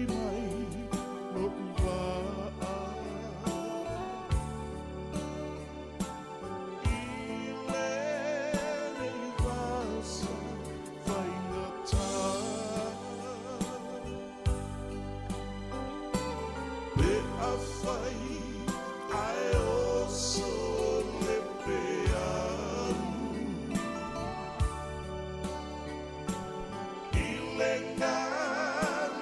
mày một vợ ai oso lepean ilengan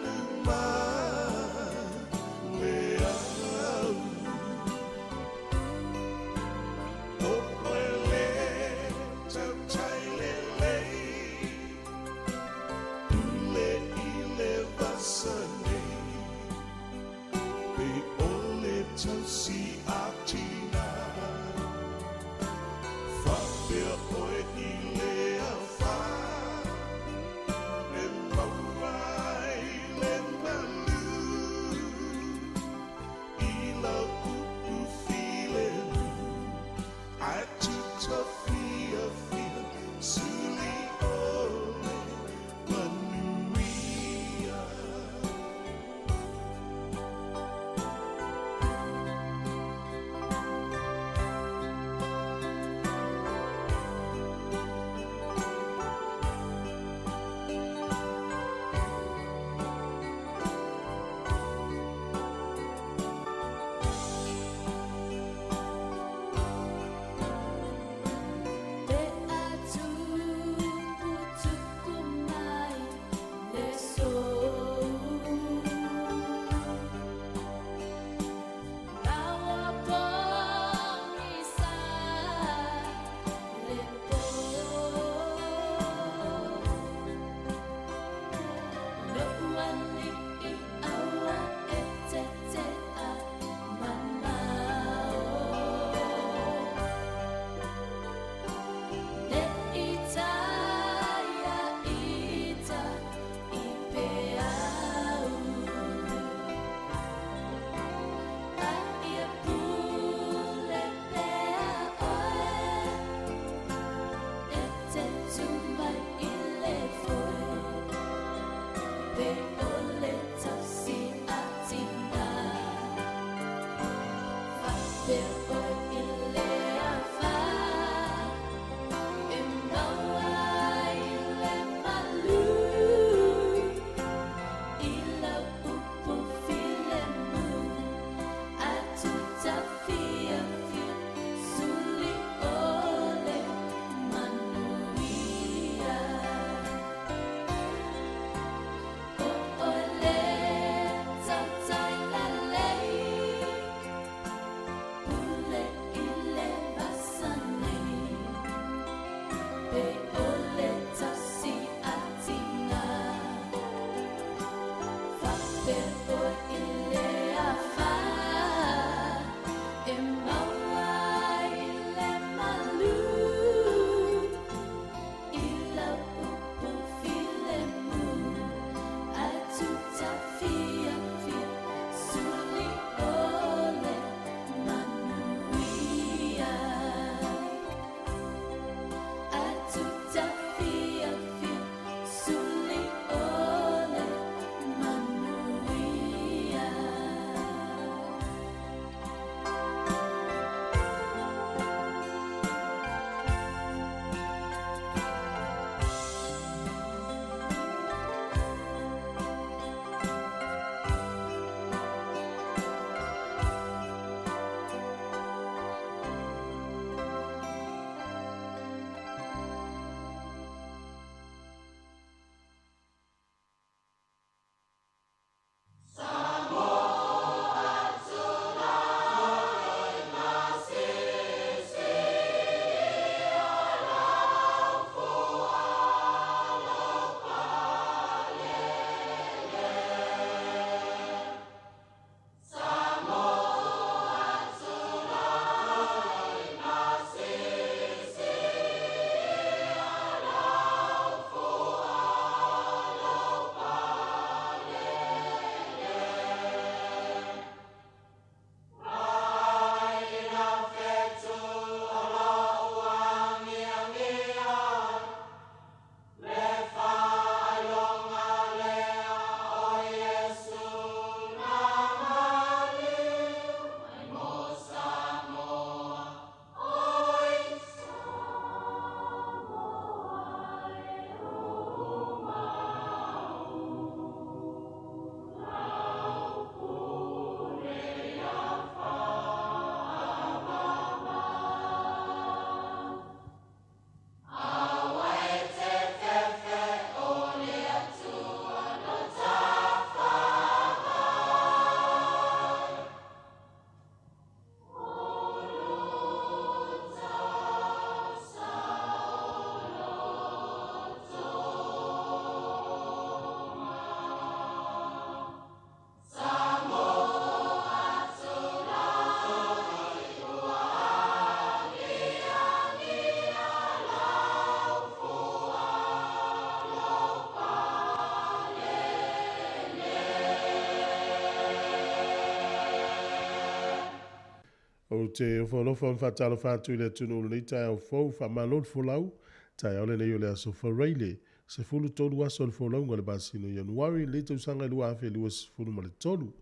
So te whanofo on whatalo whātu le tunu ulu ni tai au fau whamalon fulau, tai au le nei o le aso whareile, se fulu tolu aso le fulau ngale basino Januari, le tau sanga lua awhi lua se fulu ma le tolu.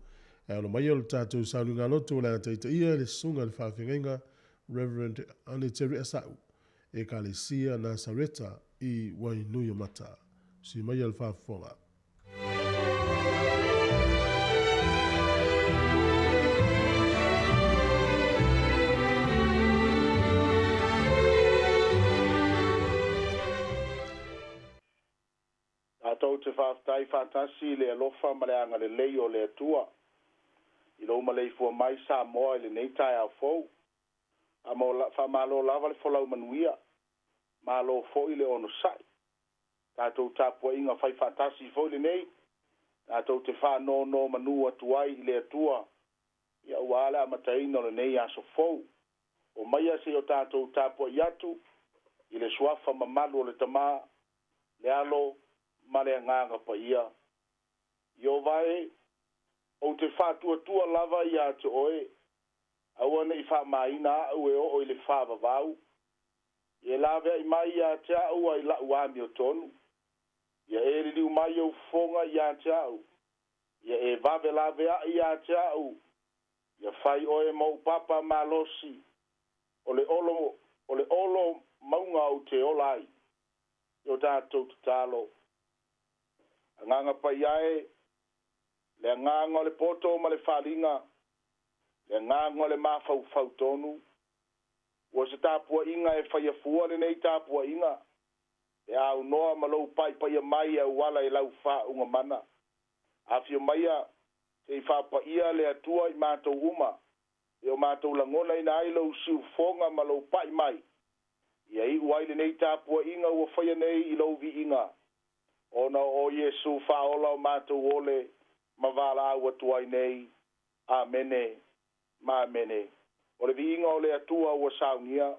E alo mai o le tātou saunu ngā loto le ataita ia le sunga le whawhingenga, Reverend Aneteri Asau, e ka le sia Nasareta I Wainuia Mata. Si mai o le whawhinga. Tau te whaftai whatasi le alofa ma le anga le lei o le atua. I lo ma le fua mai sa moa le nei tai au fau. A mo whamalo lava le folau manuia. Ma lo fo I le ono sai. Tātou tāpua inga whai whatasi fo le nei. Tātou te whano no manu atuai I le atua. Ia uala mataino le nei aso fau. O maia se o tātou tāpua iatu. I le suafa mamalu o le tama. Le alo. Male nganga pa ia. Yo vai o te whātua tua lava ia te oe. Awana I wha maina au e o le whāwa vau. Ie lawe I mai ia te au ai la uami o tonu. Ia e liu mai au fonga ia te au. Ia e vave lawe a ia te au. Ia whai oe mau papa malosi. O le olo maunga au te olai. Yo tātou te talo. Nganga pa iae, le nganga le poto ma le whalinga, le nganga le mawhau whau tonu, o se tāpua inga e whaiafua le nei tāpua inga, e au noa ma lau pai pai mai au wala e lau wha unga mana. A fio maia, te I whapa ia le atua I mātou uma, e o mātou langona ina ai lau siu fonga ma lau pai mai. Ia I uai le nei tāpua inga ua whaia nei I lau vi inga. Ona o Yesu faola o mātou ole mavala au atuai nei. Amene. Ma amene. O le viinga o le atua ua saunia.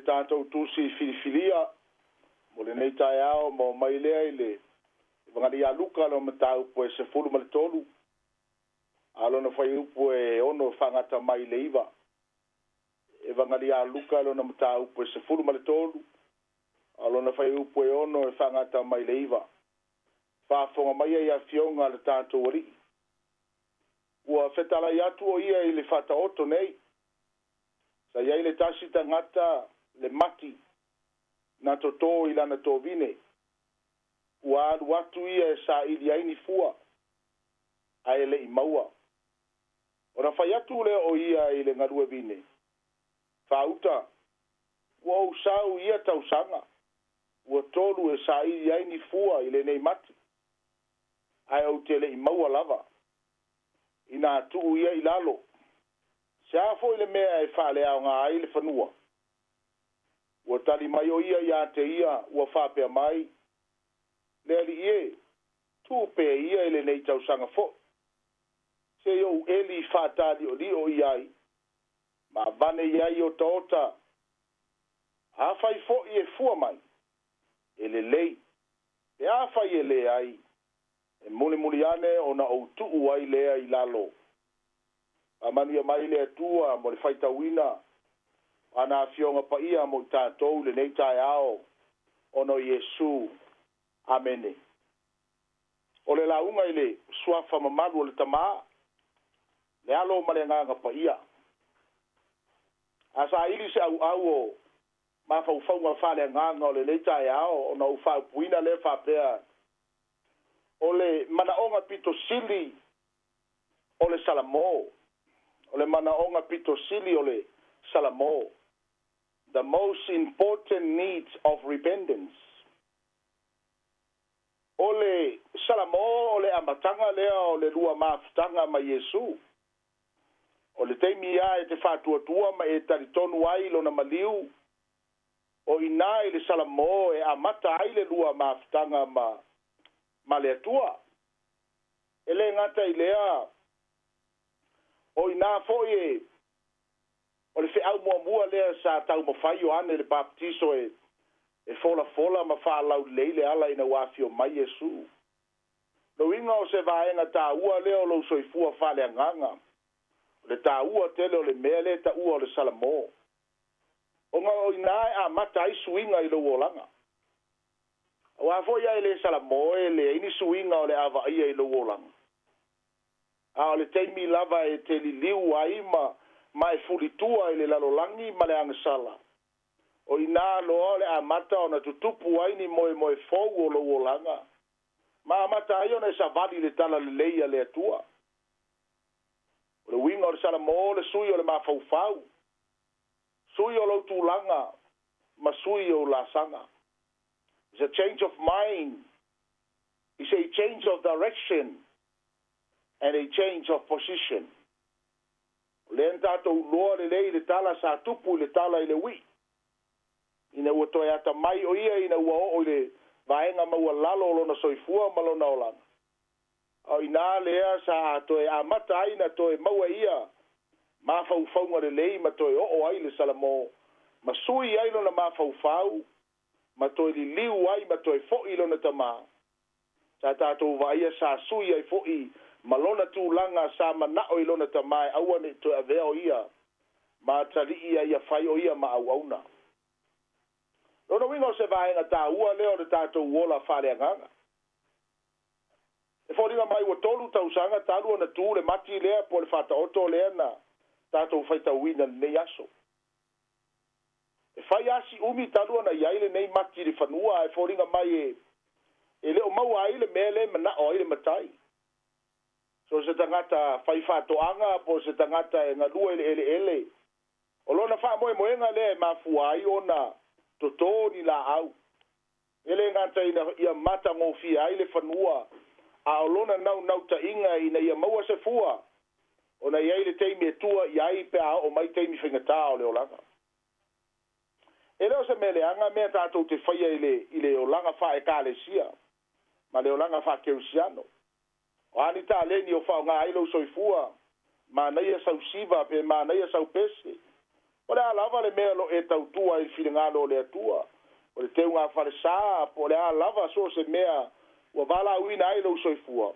Tātou tusi filifilia, mo le nei tai ao, mo mai lea I le vangari a luka lo matau po e se fulu ma le tolu. Alo na whai upu e ono whangata mai le iwa. E vangari a luka lo na matau po e se fulu ma le tolu. Alo na whai upu e ono e whangata mai le iwa. Whafonga mai ai a fionga le tātou ori. Ua whetala I atu o ia I le whata oto nei. Sa iai le tasi tangata le mati. na totō i lana tōvine. Ua alu atu ia e sa ili aini fua. Ae le i maua. Ora fai atu le o ia i le ngarua vine. Whauta. Ua usau ia tausanga. Ua tolu e sa ili aini fua i le nei mati. Ae au te le i maua lava. Ina atu ia i lalo. Se afo i le mea e whaale au ngā ai le whanua. Ua tali mai o ia ia te ia ua whapea mai. Le ali ie. Tūpe ia i le nei tausanga fo. Se o eli whatali o li o iai. Ma vane iai o taota. Hawhai fo i e fua mai. E le lei. E awhai e le ai. E muli ane o na o tuu ai lea i lalo. A mania mai le tua mo le whaita wina. Ana fionga pa ia mo i tātou le nei tai ao. Ono Yesu. Amene. O le launga i le suafa mamalu o le tamaa. Le alo male nganga pa ia. Asa ili se au o ma faufaunga whale nganga o le nei tai ao. Ono u whau puina le whapea. O le manaonga pito sili o le Salamo. O le manaonga pito sili o le Salamo. The most important needs of repentance. O le Salamo o le amatanga lea o le lua mafutanga ma Yesu. O le teimi ia e te whātua ma e taritonu ai lona maliu. O ina i le Salamo e amata ai le lua mafutanga ma le atua. E le ngata i lea. O ina fo e. O le whiau mua lea sa tau mawhai o ane le baptiso e fola ma whālau leile ala ina wafio mai Yesu. Lo inga o se vaenga tā ua leo lo soifua whale anganga. Le tā ua tele o le mea le tā ua o le Salamo. O ngā o inae a mata i suinga i lo wolanga. O a fo ia le Salamo e le ini suinga o le ava ia i lo wolanga. A o le teimi lava e te li liu ai ma e fulitua i le lalolangi ma le angasala. O ina loa le amata o na tutupu ai ni moe fou o lo wolanga. Ma amata ai o na sa vali le tala le leia le atua. O le winga o le Salamo le sui o le mafaufau. Sui o lo tūlanga ma sui o la sanga. It's a change of mind. It's a change of direction. And a change of position. Le entatou loa le lei le tala sa tupu le tala i le wi. Ina ua toe ata mai o ia ina ua o le vaenga maua lalo lona soifua malona o lana. O ina lea sa toe amata aina toe maua ia. Ma faufaunga le lei ma toe o ai le Salamo. Ma sui ai lona ma faufau. Ma toe li liu ai ma toe fo'i lona tama. Sa tātou vaia sa sui ai fo'i. Malona tūlanga sa manao i lona tamae awane toe avea o ia. Ma tali ia fai o ia ma au auna. Lona wingo se vaenga tā ua leo le tātou wola whale anganga. E whoringa mai ua tolu tausanga tālua na tū le mati lea po le whata oto lea na tātou whaita wina nei aso. E whai asi umi tālua na iaile nei mati le whanua e whoringa mai e leo mau aile mele manao aile matai. So se tangata whai whatoanga po se tangata e ngalua ele. O lona wha moenga le mafuai o na toto ni la au. Ele ngata ia mata ngofi ai le whanua. A olona nau ta inga ina ia maua se fua. O na iai le teimi e tua iai pe a o mai teimi whingata o le olanga. E leo se mele anga mea tātou te whaia i le olanga wha e kāle sia. Ma le olanga wha keusiano. O ani tā leni o whao ngā ailo soifua. Ma naia sau siva pe ma naia sau pese. O le alava le mea lo e tau tua i whiringalo o le atua. O le teu ngā whare sā, o le alava so se mea ua vala uina ai lo soifua.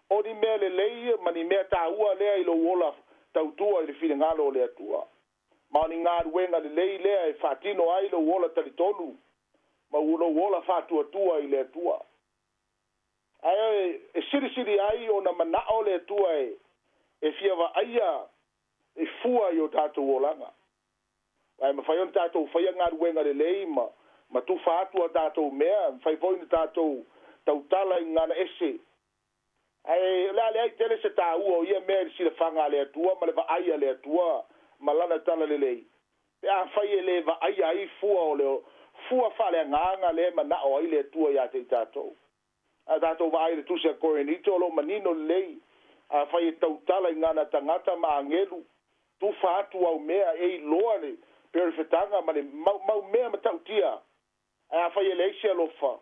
O ni mea le leia, ma ni mea tā ua lea i lo wola tau tua i le whiringalo o le atua. Ma ni ngā ruenga le lei lea e whatino ai lo wola talitonu. Ma ulo wola whatua tua i le atua. Ai e siri ai o na manao le atua e fiawa aia e fua i o tātou wolanga. Ai ma whaion tātou whaia ngā ruenga le lei ma ma tu fa atu a tātou mea fai foi ni tātou tautala i ngana ese ai la le ai tele se ta o ia me si le fanga le tua ma le va ai le tua ma lana tala le lei pe a fai le va ai fua o le fua fa le nganga le ma na o ai le tua ia te tātou a tātou va ai le tu se korenito lo manino lei a fai tautala i ngana tangata ma angelu tu fa atu au mea e loa le perfetanga ma le mau mea ma tautia a fai le ise lo fa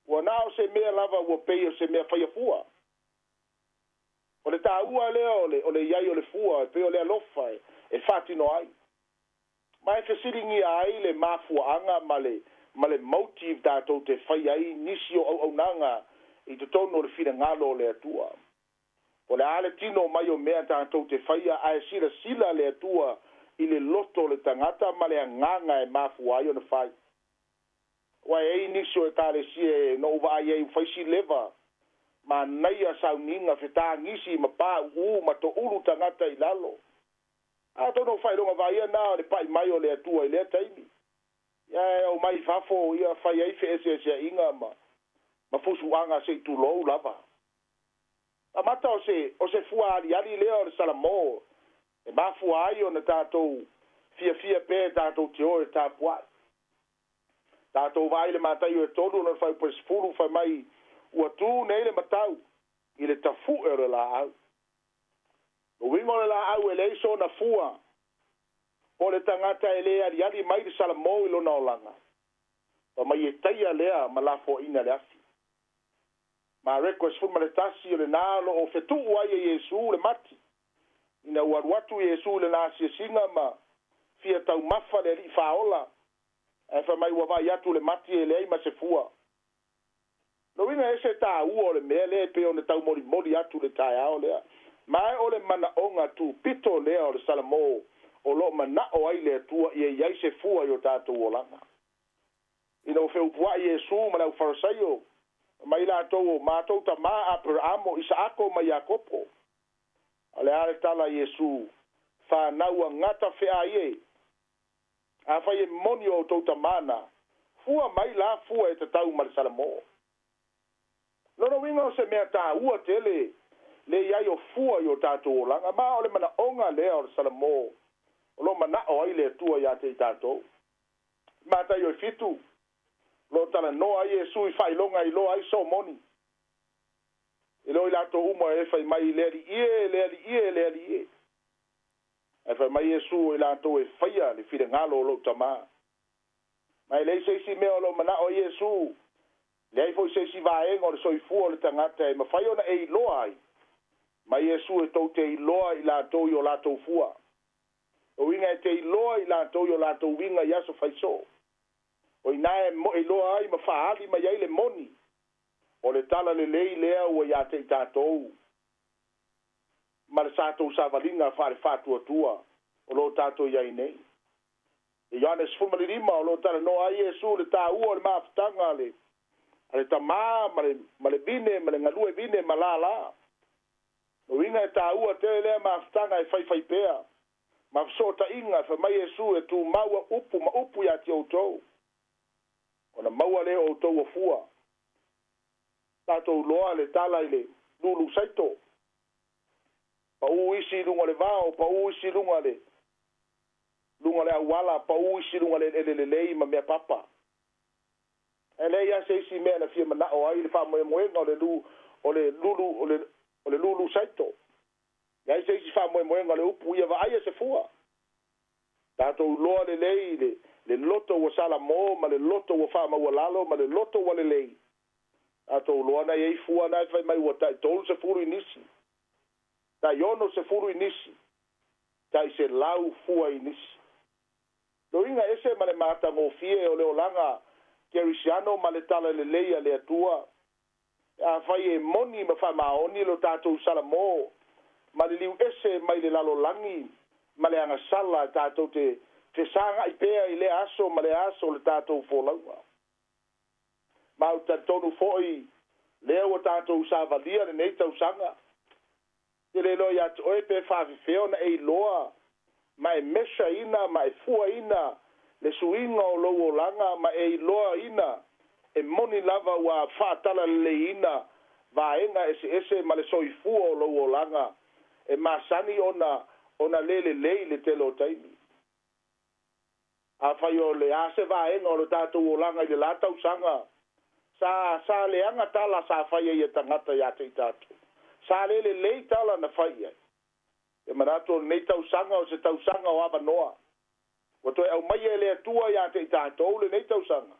wa na o se mea lava o pe o se mea fai fua o le tāua lea o le iai o le fua pe o le alofa e fatino ai mai fesiringi ai le mafuaanga ma le motive tātou te fai ai nisi o au nanga i te tono le fina ngalo le atua o le ale tino mai o mea tātou te fai ai sila le atua i le loto le tangata ma le nganga e mafuai o na fai wa e nisi o e kare sie no uva ai e faisi leva ma naia sauninga feta ngisi ma pa ma to ulu tangata i lalo a tono fai longa vai na le pai mai o le atua i le taimi ya o mai fafo ia fai ai fe ese inga ma fusu anga se tu lo lava a mata o se fua ali le o salamo e ma fua ai o na tatou fia pe tatou te o ta pua tatou vai le matai o todo no fai por fulu fai mai ua tu nei le matau i le tafu e le la au. O wingo le la au e le iso na fua o le tangata e le ali mai le salamo i lona o langa. O mai e taia lea ma la fo ina le afi. Ma request fu ma le tasi o le nalo o fetu ai e Yesu le mati. Ina uaruatu Yesu le nasi e singa ma fia tau mafa le li faola. E fa mai ua vai atu le mati e le ma se fua. No winga ese ta uo le mea le pe o le tau mori atu le tae ao lea. Mai o le mana onga tu pito lea o le salamo o lo mana o ai le tua i e iai se fua i o tātou o langa. Ina o feu pua i Yesu ma lau farasaio mai la tau o mātou ta maa Abrahamo Isaako ma Iakopo. Ale ale tala Yesu fa naua ngata fea ie. A fai e moni o tau ta mana fua mai la fua e te tau ma le salamo. Lono winga o se mea tā ua tele le iai o fua i o tātou o langa. Ma o le mana onga lea o le salamo. O lo mana o ai le tua ia te tātou. Ma tai o fitu. Lo tala noa ai Yesu i fai longa i lo ai so moni. I lo i lato umo e fai mai leali ie. E fai mai Yesu i lato e faia le fide ngalo o lo tama. Mai le se si mea o lo mana o Yesu. Le ai foi se si vaenga o le soifua o le tangata e ma fai ona e i loa ai. Ma Yesu e tau te i loa i lato i o lato fua. O winga e te i loa i lato i o lato winga i aso fai so. O inae e loa ai ma faali ma iai le moni. O le tala le lei lea ua ia te i tātou. Ma le tātou savalinga whare whātua tua. O lo tātou iai nei. E Ioannes fumalirima o lo tala no ai Yesu le tā ua le maafutanga le. Ale tamā ma le bine, ma le ngalue bine ma la la. O inga e tā ua te lea maafutanga e fai pea. Ma fsota inga fa mai Yesu e tu maua upu ma upu ya ti outou. Ona maua le outou o fua. Tatou loa le tala ile lulu saito. Pa u isi lunga le vao, pa u isi lunga le awala, pa u isi lunga le lei ma mea papa. E le ia se isi mea na fia mana o ai le wha moenga o le lulu saito. Ia se isi wha moenga le upu ia va aia se fua. Tatou loa le lei le loto wa salamo, ma le loto wa wha maua lalo, ma le loto wa le lei. Tatou loa na iei fua na e mai wa tai tolu se furu inisi. Tai ono se furu inisi. Tai se lau fua inisi. Lo inga ese ma le mata ngofie o le olanga Kerisiano ma le tala le leia le atua. A fai e moni ma wha maoni lo tātou salamo. Ma le liu ese mai le lalo langi. Ma le anga sala tātou te sanga i pea i le aso ma le aso le tātou fōlaua. Ma au tātonu fōi leo o tātou sāvalia le nei tau sanga. Te le loa i atu oe pe whawhiwheo na e loa. Ma e mesha ina, ma e fua ina. le suinga o lo langa ma e loa ina e moni lava wa fatala le ina vaenga ese ma le soifu o lo langa e masani ona le telo taimi a fai o le ase vaenga o le tātou o langa i le lata usanga sa le anga tala sa fai e tangata ya te tātou sa le tala na fai e manato nei tausanga o se tausanga o ava noa o toi au mai e le atua ya te tātou le nei tausanga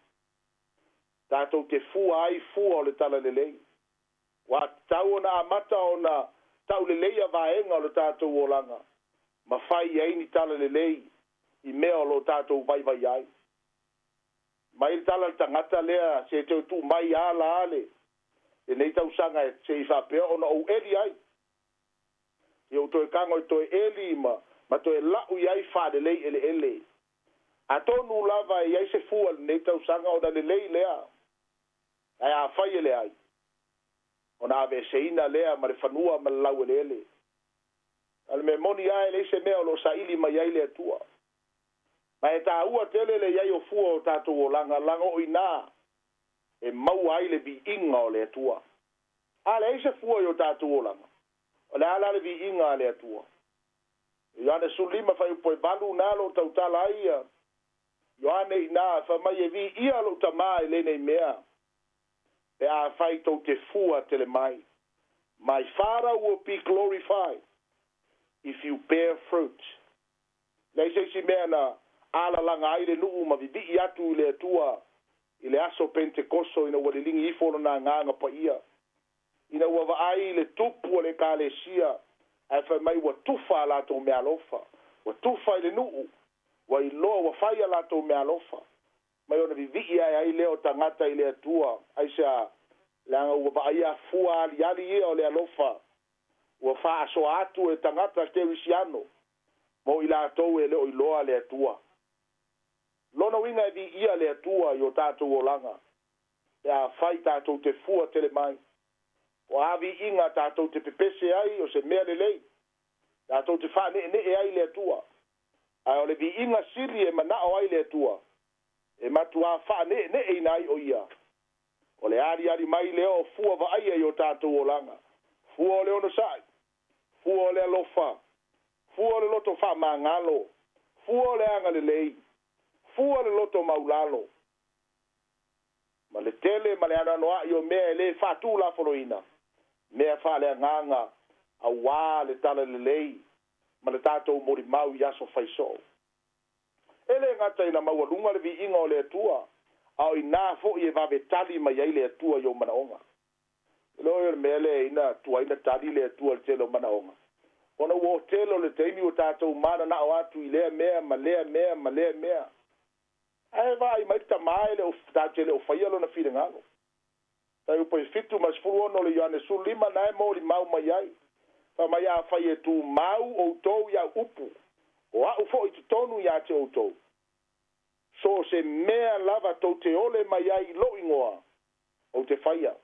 tātou te fua ai fua o le tala le lei wa tau ona amata ona tau le lei a vaenga o le tātou o langa ma fai e ni tala le lei i mea o lo tātou vai ai mai tala tangata lea se te tu mai ala ale e nei tausanga e se i whapea ona o eli ai yo to kango to eli ma to la u yai fa de lei ele a to nu lava yai se fu al nei tau sanga o da le lei lea ai a fa ele ai ona ave seina lea ma le fanua ma la u ele al me moni ai le se me o lo sa ili ma yai le tua ma e ta ua tele le yai o fu o tatu o langa o ina e mau ai le bi inga o le tua ale se fu o tatu o langa o le ala le vi inga le atua. Ioane sulima fai upoi balu nalo tau tala ia. Ioane ina fa mai e vi ia lo tamai le nei mea. E a fai tau te fua tele mai. My Father will be glorified if you bear fruit. Nei se si mea na ala langa aire nuu ma vi i atu le atua i le aso pentekoso ina walilingi ifolo na nganga pa ia. Ina ua ai le tupu o le kalesia ai fai mai ua tufa la to me alofa ua tufa le nuu wa i loa ua fai la to me alofa mai ona vivi ai leo tangata i le atua ai sa langa ua ai a fua ali ia o le alofa ua fa aso atu e tangata te wisiano mo i la to e leo i loa le atua lona winga vi ia le atua yo tatou o langa ya fai tatou te fua tele mai o avi inga tātou te pepese ai o se mea lelei. Tātou te wha ne ai le atua. Ai o le vi inga siri e manao ai le atua. E matua wha ne e nai o ia. O le ari mai leo fua va ai e o tātou o langa. Fua o le ono sai. Fua o le alofa. Fua o le loto wha mangalo. Fua o le anga lelei. Fua o le loto maulalo. Ma le tele ma le ana noa i o mea le whatu la foloina. Mea whale nganga a wā le tala le lei ma le tātou mori mau i aso whaiso. Ele ngata ina maua lunga le vi inga o le atua au i nā fo i e wawe tali ma iai le atua i o manaonga. Elo e mea le ina tua ina tali le atua le telo manaonga. Ona ua telo le teimi o tātou mana na o atu i lea mea ma lea mea ma lea mea. Ai vai mai tamai le o tātele o whaialo na whire ngalo. Tai upo i fitu mas furu ono le Ioane Sulima nae mori mau mai ai. Pa mai a whai e tu mau o tou ia upu. O a ufo i tonu ia te o tou. So se mea lava tau te ole mai ai lo ingoa o te whaia.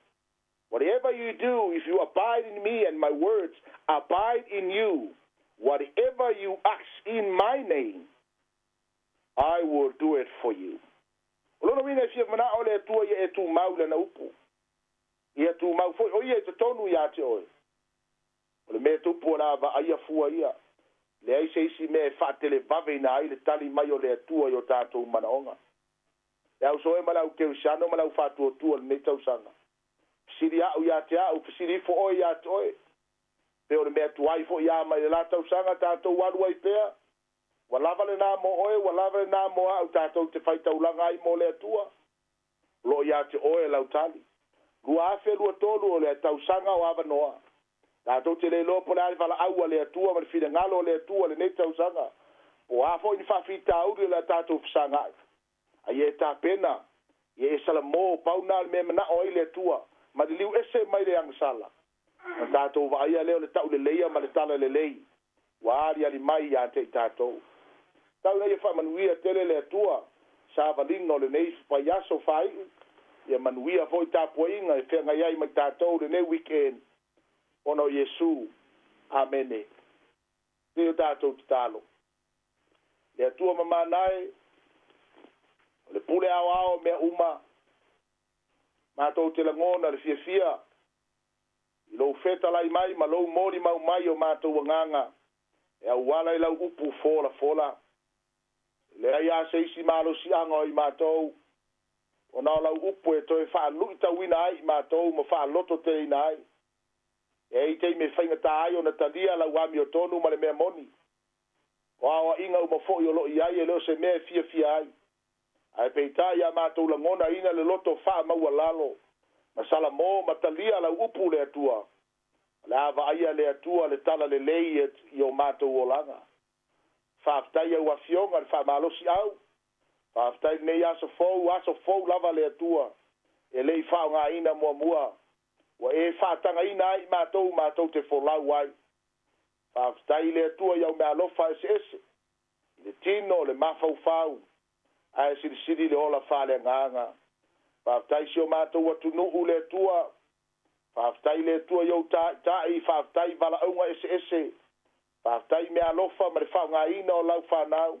Whatever you do, if you abide in me and my words abide in you, whatever you ask in my name, I will do it for you. Lona winga fia mana ole tua ia e tu mau le na upu. Ia tu mau foi o ia te tonu ia te oi. O le mea tupu na va aia fua ia. Le ai seisi me fatele vave na ai le tali mai o le atua i o tātou manaonga. Le au soe malau keusano malau fatu o tua le metau sanga. Pisiri au ia te au, pisiri fo oi ia te oi. Pe o le mea tuai fo ia mai le latau sanga tātou walu ai pea. Walava le nā mo oe, walava le nā mo au tātou te whaitau langa ai mo le atua. Lo ia te oe lau tali. Lua afe lua tolu o le tau sanga o ava noa. Tātou te le lopo le ale wala aua le atua, ma le whina ngalo le atua le nei tau sanga. O afo ini whawhita auri le tātou whisanga. A ie tā pena, ie e sala mō pauna le mea mana o le atua, ma le liu ese mai le angasala. Ma tātou wa aia leo le tau le leia, ma le tala le lei. Wa ari ali mai ia te tātou. Tau nei e whamanuia tele le atua, sa valinga o le nei whaiaso whai, ia manuia foi tapuinga e whenga iai mai tātou le nei weekend, ono Yesu, amene. Teo tātou te talo. Le atua mamanai, Le pule ao mea uma. Mātou te langona le fia. I lou feta lai mai, ma lou mori mau mai o mātou wanganga. E au wala i lau upu fola. Le ai a seisi malo si anga i mātou. O nao lau upu e toi wha lui ta wina ai i mātou, ma wha loto te ina ai. E i tei me whainga ta ai o na talia lau ami o tonu ma le mea moni. O awa inga u mafo i o lo i ai e leo se mea fia ai. Ai peita ia mātou langona ina le loto wha maua lalo. Masala mo matalia lau upu le atua. Le ava aia le atua le tala le lei i o mātou o langa. Whaaftai au a fionga le whamalosi au. Whaaftai nei aso fou lava le atua. E lei whao ngā ina mua. Wa e whaatanga ina ai mātou te wholau ai. Whaaftai le atua iau mea alofa ese. Le tino le mafau whau. Ai siri le ola whale nganga. Whaaftai si o mātou atu nuu le atua. Whaaftai le atua iau tai whaaftai vala aunga ese. Whaaftai mea alofa ma le whao ngā ina o lau whanau.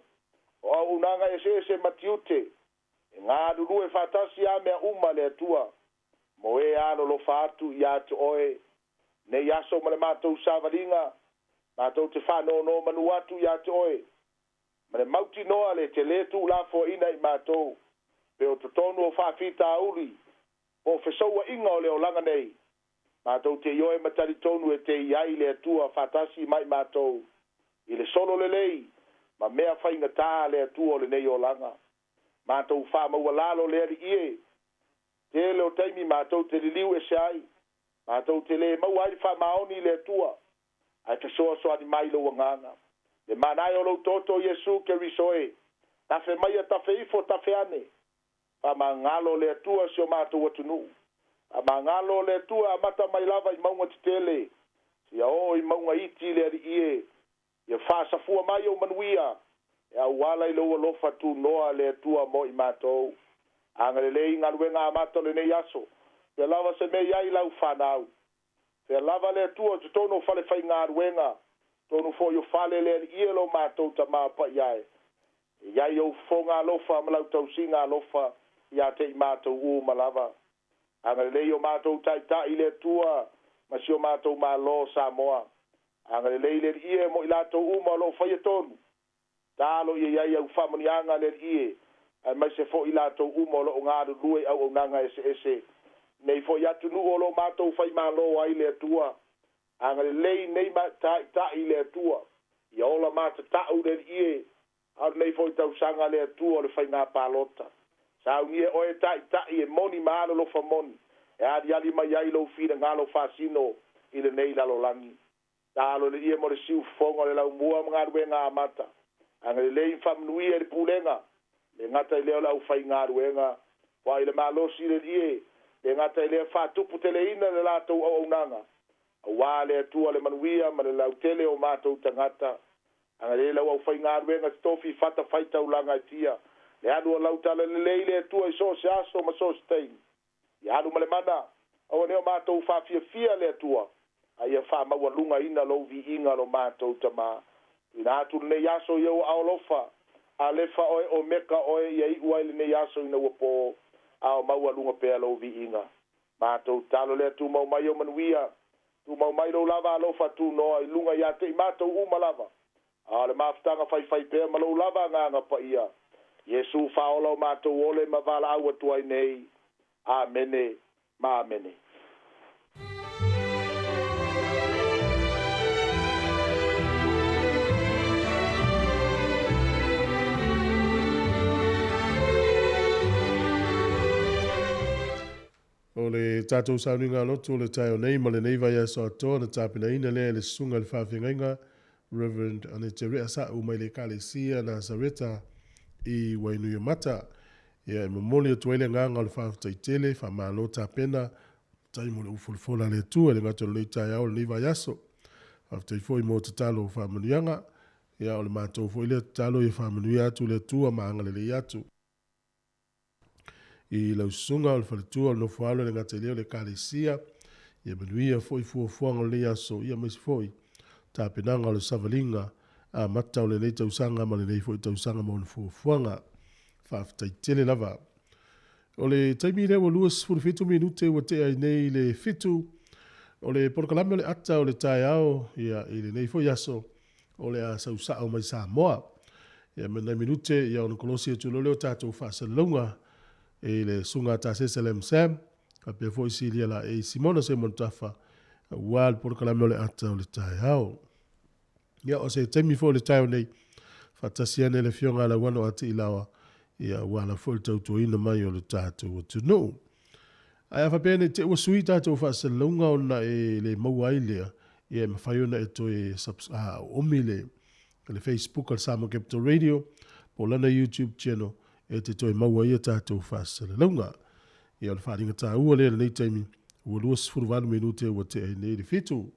O au unanga ese matiute. E ngā rurue whaatasi a mea uma le atua. Mo e alo lo whaatu i atu oe. Nei aso ma le mātou savaringa. Mātou te whanau manu atu i atu oe. Ma le mauti noa le te letu la fo ina i mātou. Pe o totonu o whaafita auri. O whesaua inga o leo langa nei. Mātou te ioe matari tonu e te iai le atua whaatasi mai mātou. I le solo le lei. Ma mea whainga tā le atua o le nei o langa. Mātou wha maua lalo le ali ie. Te leo taimi mātou te liliu e se ai. Mātou te le mau ai wha maoni le atua. Ai te soa ni mai lo wanganga. Le manai o lo toto Yesu ke risoe. Tafe mai a tafe ifo tafe ane. Pa mangalo le atua si o mātou atunu. A mangalo le atua a mata mai lava i maunga titele. Si a o i maunga iti le ali ie. Ia whaasafua mai o manuia. E a wala i loa lofa tu noa le atua mo i mātou. Anga le lei ngaruenga a mato le nei aso. Pe lava se me iai lau whanau. Pe lava le atua tu tono fale fai ngaruenga. Tonu fo yo fale le ie lo mātou ta māpa iai. Iai o fonga lofa malau tau singa lofa. Ia te i mātou u malava. Anga le o mātou tai le atua. Masi o mātou malo Samoa. Anga le ie mo i lātou uma lo fai tonu. Tālo iai au whamani anga le ie. Ai mai se fo i lātou uma lo ngāru lue au nanga ese. Nei fo i atu nu o lo mātou fai malo ai le atua. Anga le nei ma tai le atua. Ia ola mātou tau le ie. Au nei fo i tau sanga le atua le fai ngā pālota. Sau nie oe tai e moni maalo lo fa moni. E adi mai ai lo fina ngalo fasino i le nei lalo langi. Tālo le ie mo le siu fonga le lau mua mga ruenga amata. Anga le lei whamnui e le pulenga. Le ngata i leo lau fai ngā ruenga. Wa i le malosi le ie. Le ngata i leo whatupu tele ina le lātou au nanga. A wā le atua le manuia ma le lau tele o mātou tangata. Anga le lau au fai ngā ruenga tofi fata faitau langa i tia. Le anu lau tala le leile atua i so se aso ma so se tein. I anu ma le mana. O neo mātou whawhia le atua. Ai a wha maua lunga ina lo vi inga lo mātou tama. Ina atu le yaso iau aolofa. A lefa oe o meka oe ia i uai le yaso ina wapo. A o maua lunga pea lo vi inga. Mātou talo le atu mau mai o manuia. Tu mau mai lo lava alofa tu noa i lunga ia te i mātou uma lava. A le maftanga fai pea ma lo lava nganga pa ia. Yesu faola o mātou ole ma vala au atu ai nei. Amene, ma amene. O le tātou sauninga lotu o le tai o nei ma le nei vai aso atoa na tāpina ina lea le sunga le whawhingainga Reverend Aneterea sa o mai le kalesia na Zareta i Wainuia Mata. Ia mamoli o tuaile nganga o le whawhitaitele, whamalo tāpena, tai mo le ufolifola le tua, le ngato le tai au le nei vai aso. Whawhitaifoi mo te talo o whamanuianga, ia o le mātou foi le talo i whamanuia atu le tua maanga le atu. I lau sunga o le whaletua o le nofualo le ngata leo le kalesia, ia manuia foi fuafuanga o le aso, ia maisi foi, tāpenanga o le savalinga, a mata o le nei tausanga ma le nei foi tausanga mo le fuafuanga, whaaftaitele lava. O le taimi le wa luas fitu minute wa te ai nei le fitu. O le porkalame o le ata o le tae ao ia i le nei fo yaso o le a sausao mai Samoa. Ia mena minute ia ona kolosi atu lo leo tātou whaasalunga e le sunga ta Sesalem Sam. Ka pe fo isi lia la e Simona se montafa wal porkalame o le ata o le tae ao. Ia o se taimi fo le tae o nei whatasiane le fionga la wano ati ilawa ia wala fo le tautu ina mai o le tātou atu no. Ai whapene te ua sui tātou whaasalunga o na e le mauai lea ia mawhaiona e to e omi le Facebook al Samoa Capital Radio po lana YouTube channel e te to e mauai a tātou whaasalunga. Ia o le wharinga tā ua lea nei taimi ua luas furuwanu minute ua te ai nei le fitu.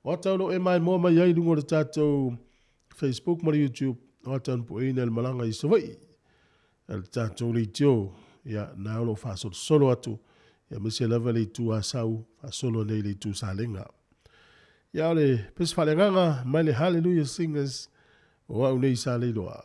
O taulo e mai moa mai ai lungo le tātou Facebook ma YouTube o tauno po eina le malanga i sawai. El tātou le tio ia na olo whaasolo solo atu ia mese lava le tu asau whaasolo nei le tu salenga. Ia le pes whalenganga mai le Hallelujah Singers o au nei sa le loa.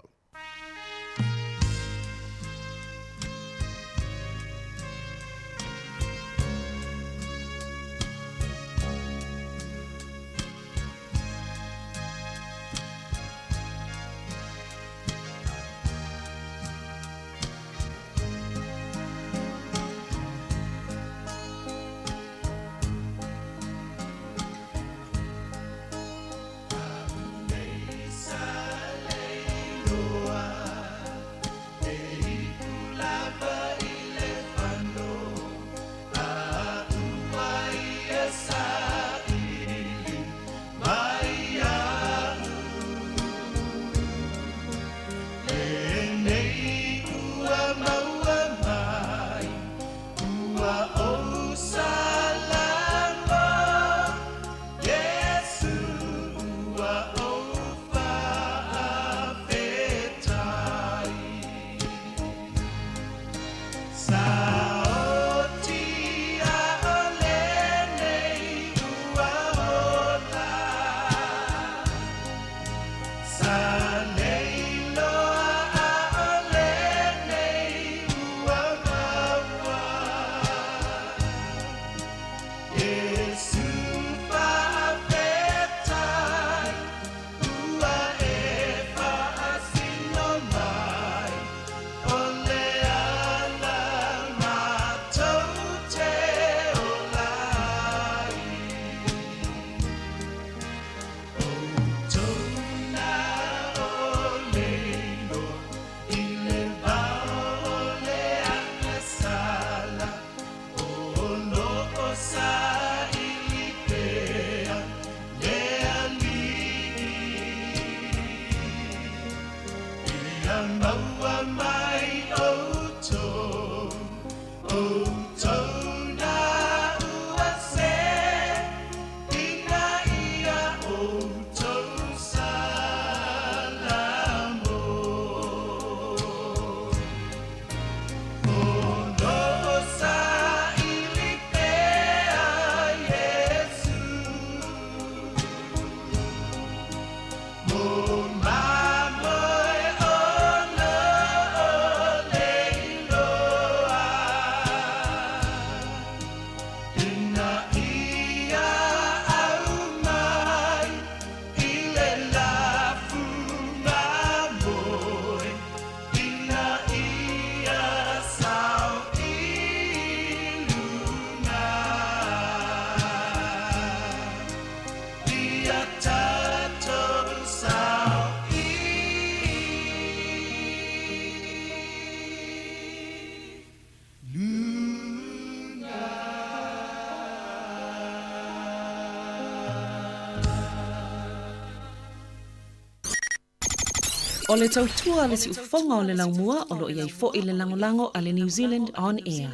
O le tautua le si ufonga o le laumua o lo iai fo i le langolango a le New Zealand On Air.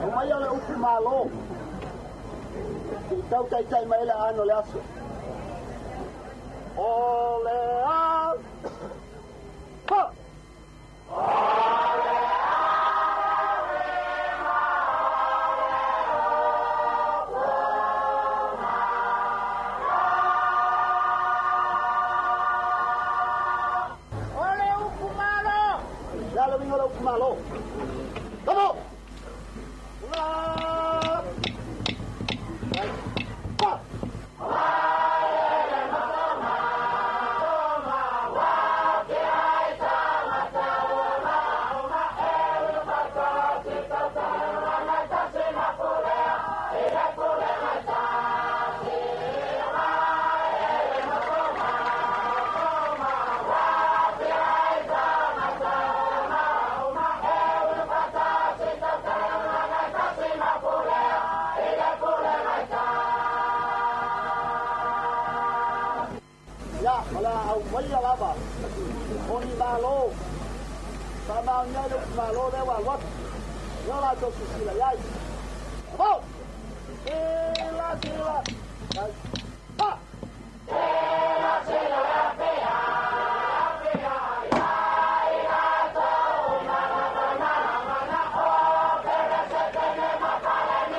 O mai ole upu malo. Tau tai tai mai le ano le aso. O le a. Ha. le malo. Come on. Malo de Walwat. Yo la dosis la yai. Vamos. Sila.